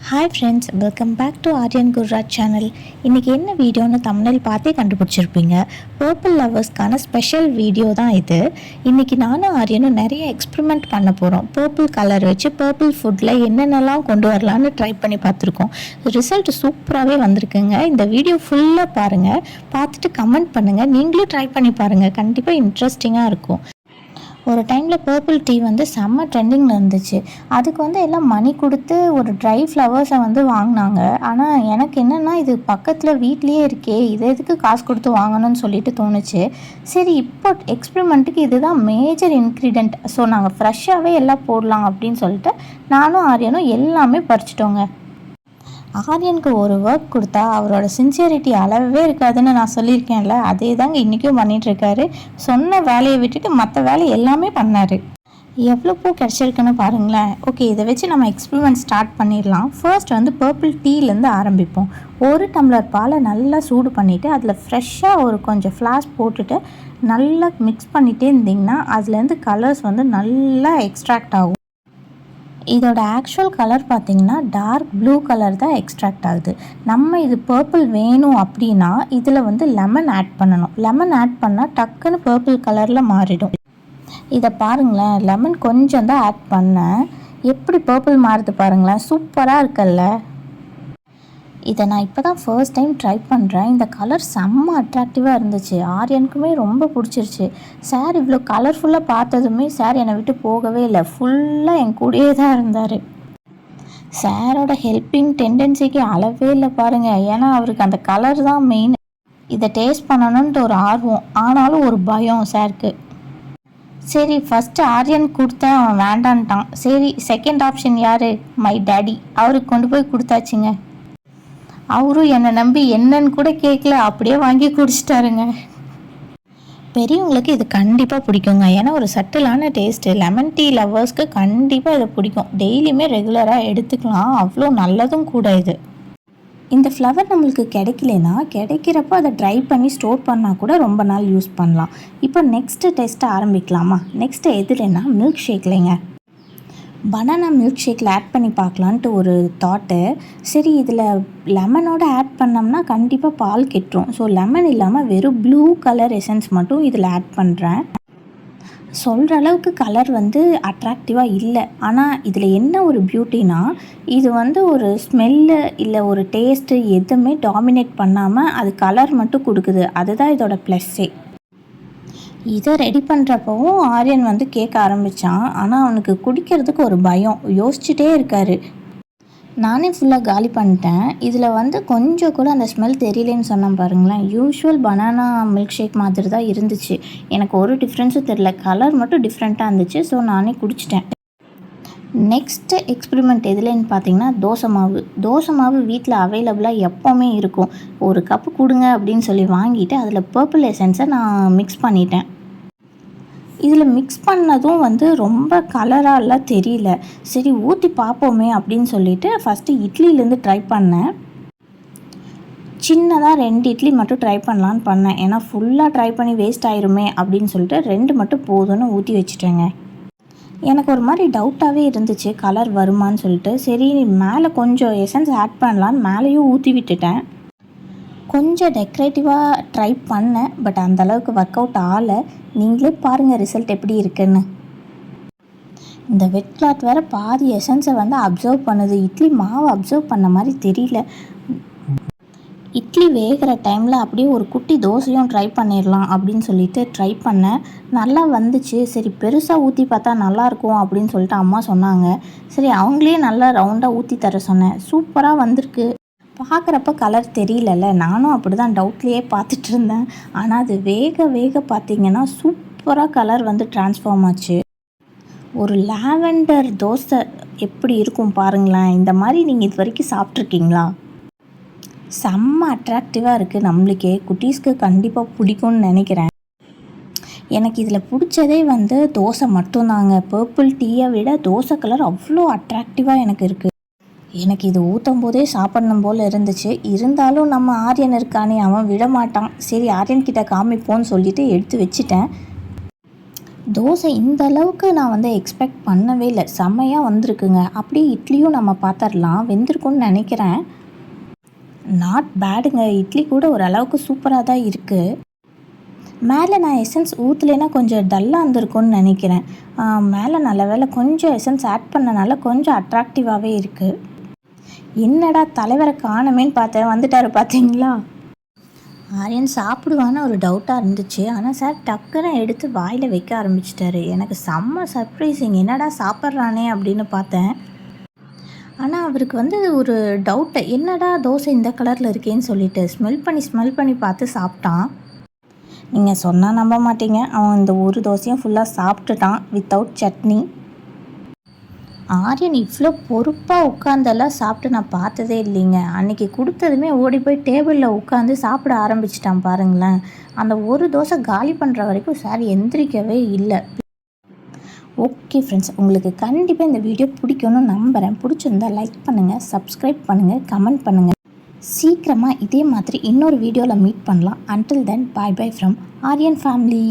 Hi friends, welcome back to Aryan Gurraj channel. இன்றைக்கி என்ன வீடியோன்னு தமிழில் பார்த்தே கண்டுபிடிச்சிருப்பீங்க. பர்பிள் லவர்ஸ்க்கான ஸ்பெஷல் வீடியோ தான் இது. இன்றைக்கி நானும் ஆரியனும் நிறைய எக்ஸ்பெரிமெண்ட் பண்ண போகிறோம். பர்பிள் கலர் வச்சு பர்பிள் ஃபுட்டில் என்னென்னலாம் கொண்டு வரலான்னு ட்ரை பண்ணி பார்த்துருக்கோம். ரிசல்ட் சூப்பராகவே வந்திருக்குங்க. இந்த வீடியோ ஃபுல்லாக பாருங்கள், பார்த்துட்டு கமெண்ட் பண்ணுங்கள். நீங்களும் ட்ரை பண்ணி பாருங்கள், கண்டிப்பாக இன்ட்ரெஸ்டிங்காக இருக்கும். ஒரு டைமில் பர்பிள் டீ செம்ம ட்ரெண்டிங்கில் இருந்துச்சு. அதுக்கு எல்லாம் மணி கொடுத்து ஒரு ட்ரை ஃப்ளவர்ஸை வாங்கினாங்க. ஆனால் எனக்கு என்னென்னா, இது பக்கத்தில் வீட்லேயே இருக்கே, இதை எதுக்கு காசு கொடுத்து வாங்கணும்னு சொல்லிட்டு தோணுச்சு. சரி, இப்போ எக்ஸ்பெரிமெண்ட்டுக்கு இதுதான் மேஜர் இன்க்ரீடியண்ட். ஸோ நாங்கள் ஃப்ரெஷ்ஷாகவே எல்லாம் போடலாம் அப்படின்னு சொல்லிட்டு நானும் ஆரியனும் எல்லாமே பறிச்சிட்டோங்க. ஆரியனுக்கு ஒரு ஒர்க் கொடுத்தா அவரோட சின்சியரிட்டி அளவே இருக்காதுன்னு நான் சொல்லியிருக்கேன்ல, அதே தாங்க இன்றைக்கும் பண்ணிகிட்ருக்காரு. சொன்ன வேலையை விட்டுட்டு மற்ற வேலை எல்லாமே பண்ணார். எவ்வளோ பூ கிடச்சிருக்குன்னு பாருங்களேன். ஓகே, இதை வச்சு நம்ம எக்ஸ்பெரிமெண்ட் ஸ்டார்ட் பண்ணிடலாம். ஃபர்ஸ்ட் பர்பிள் டீலேருந்து ஆரம்பிப்போம். ஒரு டம்ளர் பாலை நல்லா சூடு பண்ணிவிட்டு அதில் ஃப்ரெஷ்ஷாக ஒரு கொஞ்சம் ஃப்ளாஷ் போட்டுட்டு நல்லா மிக்ஸ் பண்ணிகிட்டே இருந்திங்கன்னா அதுலேருந்து கலர்ஸ் நல்லா எக்ஸ்ட்ராக்ட் ஆகும். இதோட ஆக்சுவல் கலர் பார்த்திங்கன்னா டார்க் ப்ளூ கலர் தான் எக்ஸ்ட்ராக்ட் ஆகுது. நம்ம இது பர்பிள் வேணும் அப்படின்னா இதில் லெமன் ஆட் பண்ணணும். லெமன் ஆட் பண்ணால் டக்குன்னு பர்பிள் கலரில் மாறிடும். இதை பாருங்களேன், லெமன் கொஞ்சம் தான் ஆட் பண்ணேன், எப்படி பர்பிள் மாறுது பாருங்களேன், சூப்பராக இருக்குல்ல. இதை நான் இப்போ தான் ஃபர்ஸ்ட் டைம் ட்ரை பண்ணுறேன். இந்த கலர் செம்ம அட்ராக்டிவாக இருந்துச்சு. ஆரியனுக்குமே ரொம்ப பிடிச்சிருச்சு. சார் இவ்வளோ கலர்ஃபுல்லாக பார்த்ததுமே சார் என்னை விட்டு போகவே இல்லை, ஃபுல்லாக என் கூடயே தான் இருந்தார். சாரோட ஹெல்ப்பிங் டெண்டன்சிக்கு அளவே இல்லை பாருங்கள். ஏன்னா அவருக்கு அந்த கலர் தான் மெயின். இதை டேஸ்ட் பண்ணணுன்ட்டு ஒரு ஆர்வம், ஆனாலும் ஒரு பயம் சாருக்கு. சரி, ஃபஸ்ட்டு ஆரியன் கொடுத்தேன், அவன் வேண்டான்ட்டான். சரி, செகண்ட் ஆப்ஷன் யார்? My daddy. அவருக்கு கொண்டு போய் கொடுத்தாச்சுங்க. அவரும் என்னை நம்பி என்னன்னு கூட கேட்கல, அப்படியே வாங்கி குடிச்சிட்டாருங்க. பெரியவங்களுக்கு இது கண்டிப்பாக பிடிக்குங்க. ஏன்னா ஒரு சட்டிலான டேஸ்ட்டு. லெமன் டீ லவ்வர்ஸ்க்கு கண்டிப்பாக இதை பிடிக்கும். டெய்லியுமே ரெகுலராக எடுத்துக்கலாம், அவ்வளோ நல்லதும் கூட இது. இந்த ஃப்ளவர் நம்மளுக்கு கிடைக்கலனா கிடைக்கிறப்போ அதை ட்ரை பண்ணி ஸ்டோர் பண்ணால் கூட ரொம்ப நாள் யூஸ் பண்ணலாம். இப்போ நெக்ஸ்ட்டு டெஸ்ட்டை ஆரம்பிக்கலாமா? நெக்ஸ்ட்டு எதுலன்னா மில்க் ஷேக்லைங்க. பனானா மில்க் ஷேக்கில் ஆட் பண்ணி பார்க்கலான்ட்டு ஒரு தாட்டு. சரி, இதில் லெமனோட ஆட் பண்ணோம்னா கண்டிப்பாக பால் கெட்டுரும். ஸோ லெமன் இல்லாமல் வெறும் ப்ளூ கலர் எசன்ஸ் மட்டும் இதில் ஆட் பண்ணுறேன். சொல்கிற அளவுக்கு கலர் அட்ராக்டிவாக இல்லை. ஆனால் இதில் என்ன ஒரு பியூட்டினா, இது ஒரு ஸ்மெல்லு இல்லை ஒரு டேஸ்ட்டு எதுவுமே டாமினேட் பண்ணாமல் அது கலர் மட்டும் கொடுக்குது. அதுதான் இதோட ப்ளஸ்ஸே. இதை ரெடி பண்ணுறப்பவும் ஆரியன் கேட்க ஆரம்பித்தான். ஆனால் அவனுக்கு குடிக்கிறதுக்கு ஒரு பயம், யோசிச்சுட்டே இருக்கார். நானே ஃபுல்லாக காலி பண்ணிட்டேன். இதில் கொஞ்சம் கூட அந்த ஸ்மெல் தெரியலேன்னு சொன்னேன் பாருங்களேன். யூஷுவல் பனானா மில்க் ஷேக் மாதிரி தான் இருந்துச்சு. எனக்கு ஒரு டிஃப்ரென்ஸும் தெரியல, கலர் மட்டும் டிஃப்ரெண்ட்டாக இருந்துச்சு. ஸோ நானே குடிச்சிட்டேன். நெக்ஸ்ட்டு எக்ஸ்பெரிமெண்ட் எதுலேன்னு பார்த்தீங்கன்னா தோசை மாவு வீட்டில் அவைலபிளாக எப்போவுமே இருக்கும். ஒரு கப்பு கொடுங்க அப்படின்னு சொல்லி வாங்கிட்டு அதில் பர்பிள் எசன்ஸை நான் மிக்ஸ் பண்ணிட்டேன். இதில் மிக்ஸ் பண்ணதும் ரொம்ப கலராலாம் தெரியல. சரி, ஊற்றி பார்ப்போமே அப்படின்னு சொல்லிட்டு ஃபஸ்ட்டு இட்லிலேருந்து ட்ரை பண்ணேன். சின்னதாக 2 இட்லி மட்டும் ட்ரை பண்ணலான்னு பண்ணேன். ஏன்னா ஃபுல்லாக ட்ரை பண்ணி வேஸ்ட் ஆயிருமே அப்படின்னு சொல்லிட்டு 2 மட்டும் போதும்னு ஊற்றி வச்சுட்டேங்க. எனக்கு ஒரு மாதிரி டவுட்டாகவே இருந்துச்சு கலர் வருமானு சொல்லிட்டு. சரி, மேலே கொஞ்சம் எசன்ஸ் ஆட் பண்ணலான்னு மேலேயும் ஊற்றி விட்டுட்டேன். கொஞ்சம் டெக்கரேட்டிவாக ட்ரை பண்ணேன், பட் அந்தளவுக்கு ஒர்க் அவுட் ஆகலை. நீங்களே பாருங்கள் ரிசல்ட் எப்படி இருக்குன்னு. இந்த வெட் கிளாத் வேறு பாதி எசன்ஸை அப்சர்வ் பண்ணுது. இட்லி மாவு அப்சர்வ் பண்ண மாதிரி தெரியல. இட்லி வேகிற டைமில் அப்படியே ஒரு குட்டி தோசையும் ட்ரை பண்ணிடலாம் அப்படின்னு சொல்லிட்டு ட்ரை பண்ணேன். நல்லா வந்துச்சு. சரி, பெருசாக ஊற்றி பார்த்தா நல்லாயிருக்கும் அப்படின்னு சொல்லிட்டு அம்மா சொன்னாங்க. சரி, அவங்களே நல்லா ரவுண்டாக ஊற்றி தர சொன்னேன். சூப்பராக வந்திருக்கு. பார்க்குறப்ப கலர் தெரியலல்ல, நானும் அப்படி தான் டவுட்லேயே பார்த்துட்டு இருந்தேன். ஆனால் அது வேக பார்த்திங்கன்னா சூப்பராக கலர் ட்ரான்ஸ்ஃபார்ம் ஆச்சு. ஒரு லாவெண்டர் தோசை எப்படி இருக்கும் பாருங்களேன். இந்த மாதிரி நீங்கள் இது வரைக்கும் சாப்பிட்ருக்கீங்களா? செம்ம அட்ராக்டிவாக இருக்குது. நம்மளுக்கே குட்டீஸ்க்கு கண்டிப்பாக பிடிக்கும்னு நினைக்கிறேன். எனக்கு இதில் பிடிச்சதே தோசை மட்டும்தாங்க. பர்பிள் டீயை விட தோசை கலர் அவ்வளோ அட்ராக்டிவாக எனக்கு இருக்குது. எனக்கு இது ஊற்றும் போதே சாப்பிடணும் போல் இருந்துச்சு. இருந்தாலும் நம்ம ஆரியன் இருக்கானே, அவன் விட மாட்டான். சரி, ஆரியன் கிட்ட காமிப்போன்னு சொல்லிட்டு எடுத்து வச்சுட்டேன். தோசை இந்த அளவுக்கு நான் வந்து எக்ஸ்பெக்ட் பண்ணவே இல்லை. செம்மையாக வந்திருக்குங்க. அப்படியே இட்லியும் நம்ம பார்த்துடலாம். வெந்திருக்கும்னு நினைக்கிறேன். நாட் பேடுங்க. இட்லி கூட ஓரளவுக்கு சூப்பராக தான் இருக்குது. மேலே நான் எசன்ஸ் ஊற்றலைன்னா கொஞ்சம் டல்லாக இருந்திருக்கும்னு நினைக்கிறேன். மேலே நல்ல வேளை கொஞ்சம் எசன்ஸ் ஆட் பண்ணனால கொஞ்சம் அட்ராக்டிவாகவே இருக்குது. என்னடா தலைவரை காணமேன்னு பார்த்தேன், வந்துட்டார் பார்த்தீங்களா? ஆரியன் சாப்பிடுவான்னு ஒரு டவுட்டாக இருந்துச்சு. ஆனால் சார் டக்குன்னு எடுத்து வாயில் வைக்க ஆரம்பிச்சிட்டாரு. எனக்கு செம்ம சர்ப்ரைசிங். என்னடா சாப்பிட்றானே அப்படின்னு பார்த்தேன். ஆனால் அவருக்கு வந்து ஒரு டவுட்டு, என்னடா தோசை இந்த கலரில் இருக்கேன்னு சொல்லிட்டு ஸ்மெல் பண்ணி பார்த்து சாப்பிட்டான். நீங்கள் சொன்னால் நம்ப மாட்டீங்க, அவன் இந்த ஒரு தோசையும் ஃபுல்லாக சாப்பிட்டுட்டான் வித்தவுட் சட்னி. ஆரியன் இவ்வளோ பொறுப்பாக உட்காந்தெல்லாம் சாப்பிட்டு நான் பார்த்ததே இல்லைங்க. அன்றைக்கி கொடுத்ததுமே ஓடி போய் டேபிளில் உட்காந்து சாப்பிட ஆரம்பிச்சிட்டான் பாருங்களேன். அந்த ஒரு தோசை காலி பண்ணுற வரைக்கும் சார் எந்திரிக்கவே இல்லை. ஓகே ஃப்ரெண்ட்ஸ், உங்களுக்கு கண்டிப்பாக இந்த வீடியோ பிடிக்கும்னு நம்புகிறேன். பிடிச்சிருந்தா லைக் பண்ணுங்கள், சப்ஸ்கிரைப் பண்ணுங்கள், கமெண்ட் பண்ணுங்கள். சீக்கிரமாக இதே மாதிரி இன்னொரு வீடியோவில் மீட் பண்ணலாம். Until then, bye bye from Aryan family.